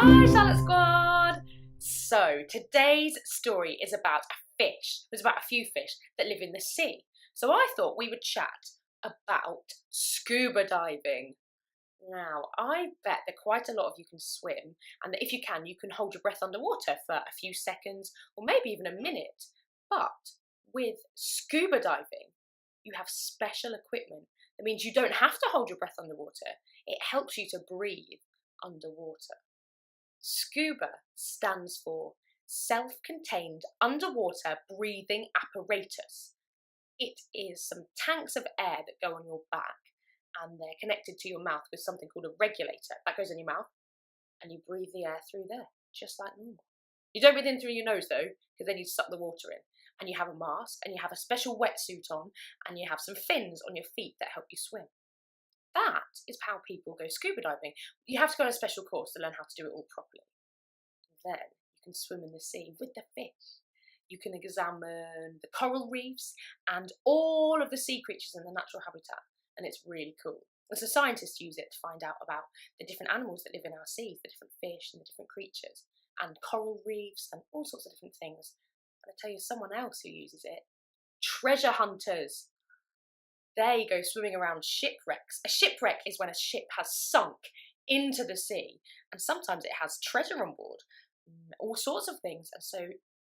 Hi Charlotte Squad! So today's story is about a fish. There's about a few fish that live in the sea. So I thought we would chat about scuba diving. Now, I bet that quite a lot of you can swim, and that if you can hold your breath underwater for a few seconds or maybe even a minute. But with scuba diving, you have special equipment. That means you don't have to hold your breath underwater. It helps you to breathe underwater. Scuba stands for self-contained underwater breathing apparatus. It is some tanks of air that go on your back, and they're connected to your mouth with something called a regulator. That goes in your mouth, and you breathe the air through there, just like normal. You don't breathe in through your nose though, because then you suck the water in. And you have a mask, and you have a special wetsuit on, and you have some fins on your feet that help you swim. That is how people go scuba diving. You have to go on a special course to learn how to do it all properly. Then you can swim in the sea with the fish. You can examine the coral reefs and all of the sea creatures in the natural habitat, and it's really cool. And so scientists use it to find out about the different animals that live in our seas, the different fish and the different creatures, and coral reefs and all sorts of different things. And I'll tell you someone else who uses it. Treasure hunters. They go swimming around shipwrecks. A shipwreck is when a ship has sunk into the sea, and sometimes it has treasure on board, all sorts of things. And so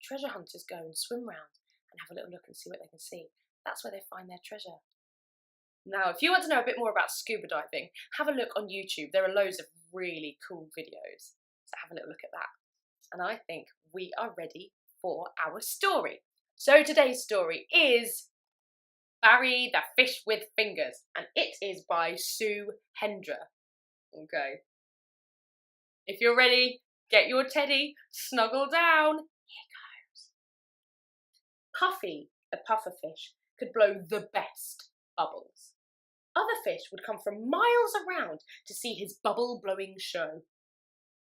treasure hunters go and swim around and have a little look and see what they can see. That's where they find their treasure. Now, if you want to know a bit more about scuba diving, have a look on YouTube. There are loads of really cool videos. So have a little look at that. And I think we are ready for our story. So today's story is Barry the Fish with Fingers, and it is by Sue Hendra. Okay. If you're ready, get your teddy, snuggle down. Here goes. Puffy, the pufferfish, could blow the best bubbles. Other fish would come from miles around to see his bubble-blowing show.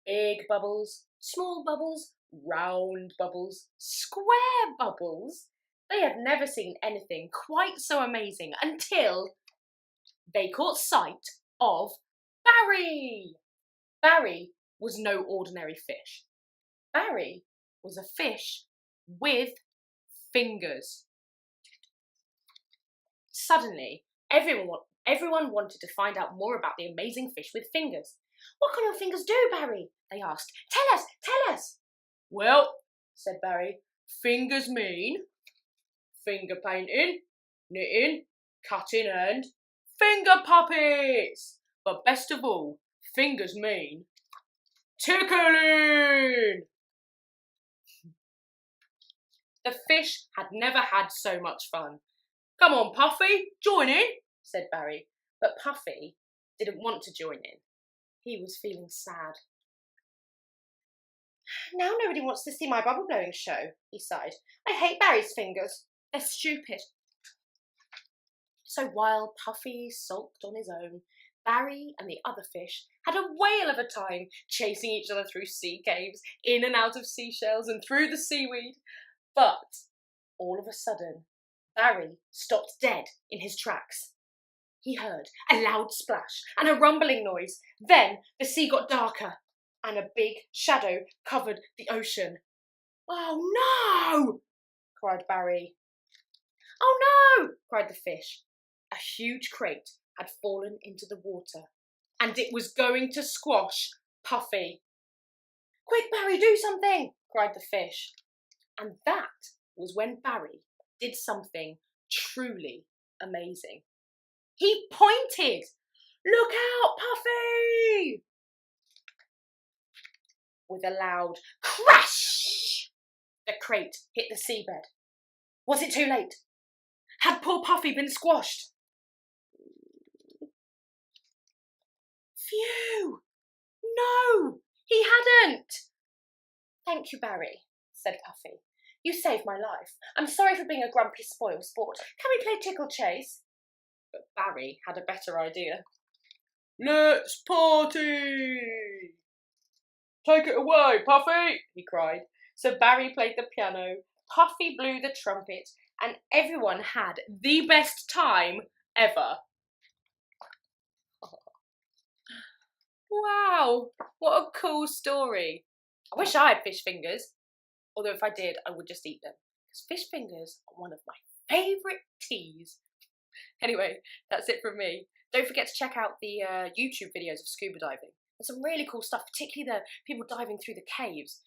Big bubbles, small bubbles, round bubbles, square bubbles. They had never seen anything quite so amazing until they caught sight of Barry. Barry was no ordinary fish. Barry was a fish with fingers. Suddenly, everyone wanted to find out more about the amazing fish with fingers. "What can your fingers do, Barry?" they asked. Tell us. "Well," said Barry, "fingers mean finger painting, knitting, cutting and finger puppets. But best of all, fingers mean tickling." The fish had never had so much fun. "Come on, Puffy, join in," said Barry. But Puffy didn't want to join in. He was feeling sad. "Now nobody wants to see my bubble blowing show," he sighed. "I hate Barry's fingers. They're stupid." So while Puffy sulked on his own, Barry and the other fish had a whale of a time chasing each other through sea caves, in and out of seashells and through the seaweed. But all of a sudden, Barry stopped dead in his tracks. He heard a loud splash and a rumbling noise. Then the sea got darker and a big shadow covered the ocean. "Oh no!" cried Barry. "Oh no!" cried the fish. A huge crate had fallen into the water, and it was going to squash Puffy. "Quick, Barry, do something!" cried the fish. And that was when Barry did something truly amazing. He pointed. "Look out, Puffy!" With a loud crash, the crate hit the seabed. Was it too late? Had poor Puffy been squashed? Phew! No, he hadn't. "Thank you, Barry," said Puffy. "You saved my life. I'm sorry for being a grumpy spoil sport. Can we play tickle chase?" But Barry had a better idea. "Let's party! Take it away, Puffy," he cried. So Barry played the piano, Puffy blew the trumpet, and everyone had the best time ever. Wow, what a cool story. I wish I had fish fingers, although if I did, I would just eat them. Because fish fingers are one of my favourite teas. Anyway, that's it from me. Don't forget to check out the YouTube videos of scuba diving. There's some really cool stuff, particularly the people diving through the caves.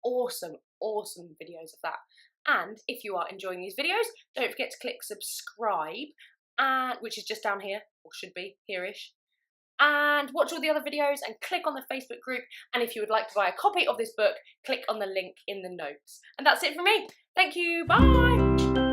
Awesome, awesome videos of that. And if you are enjoying these videos, don't forget to click subscribe, which is just down here, or should be here-ish. And watch all the other videos and click on the Facebook group. And if you would like to buy a copy of this book, click on the link in the notes. And that's it from me. Thank you, bye!